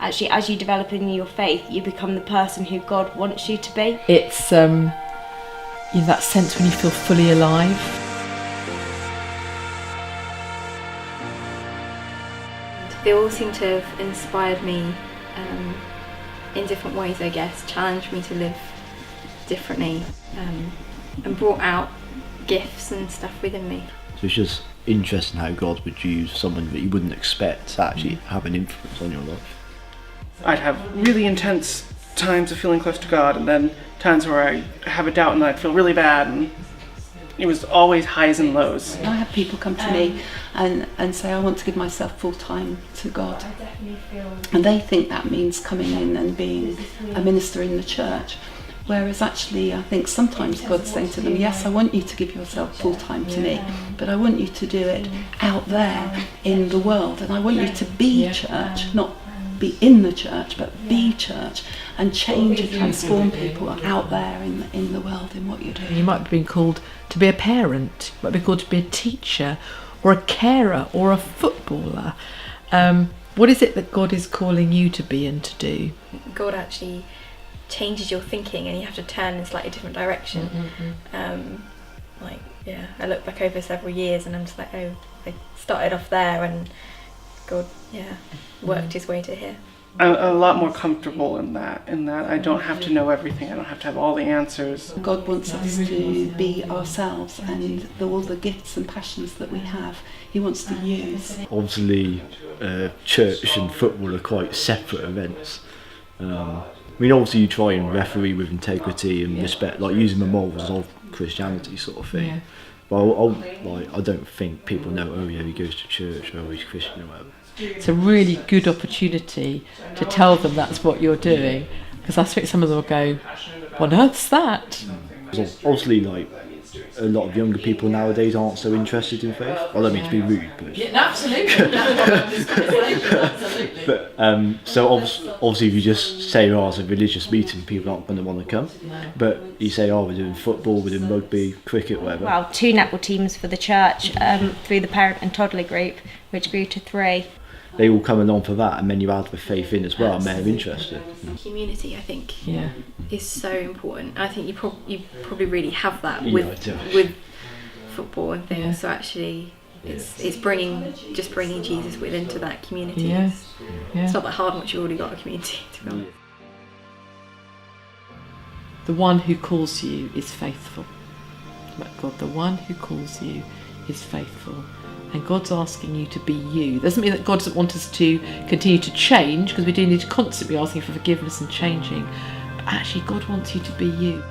actually as you develop in your faith, you become the person who God wants you to be. It's that sense when you feel fully alive. They all seem to have inspired me in different ways, I guess, challenged me to live differently, and brought out gifts and stuff within me. So it's just interesting how God would use someone that you wouldn't expect to actually have an influence on your life. I'd have really intense times of feeling close to God, and then times where I have a doubt and I'd feel really bad, and it was always highs and lows. I have people come to me and say, I want to give myself full time to God. And they think that means coming in and being a minister in the church. Whereas actually I think sometimes God's saying to them, yes, I want you to give yourself full time to me, but I want you to do it out there in the world. And I want you to be church, not be in the church, but be church and change and transform people out there in the world in what you're doing. You might be being called to be a parent, you might be called to be a teacher or a carer or a footballer. What is it that God is calling you to be and to do? God actually changes your thinking and you have to turn in a slightly different direction. I look back over several years and I'm just like, oh, I started off there and God worked his way to here. I'm a lot more comfortable in that I don't have to know everything, I don't have to have all the answers. God wants us to be ourselves, and all the gifts and passions that we have, he wants to use. Obviously, church and football are quite separate events. Obviously you try and referee with integrity and respect, like using the morals of Christianity sort of thing. Yeah. But I don't think people know, oh yeah, he goes to church, oh he's Christian or whatever. It's a really good opportunity to tell them that's what you're doing, because I think some of them will go, what on earth's that? Obviously, a lot of younger people nowadays aren't so interested in faith. I don't mean to be rude, but Absolutely. but so obviously, if you just say, "Oh, it's a religious meeting," people aren't going to want to come. No. But you say, "Oh, we're doing football, we're doing rugby, cricket, whatever." Well, 2 netball teams for the church through the parent and toddler group, which grew to 3. They all come along for that, and then you add the faith in as well, and they're interested. Community, I think, is so important. I think you probably really have that with football and things. Yeah. So actually, it's bringing Jesus into that community. Yeah. It's not that hard once you've already got a community to be honest. The one who calls you is faithful. God, the one who calls you is faithful. And God's asking you to be you. Doesn't mean that God doesn't want us to continue to change, because we do need to constantly be asking for forgiveness and changing. But actually, God wants you to be you.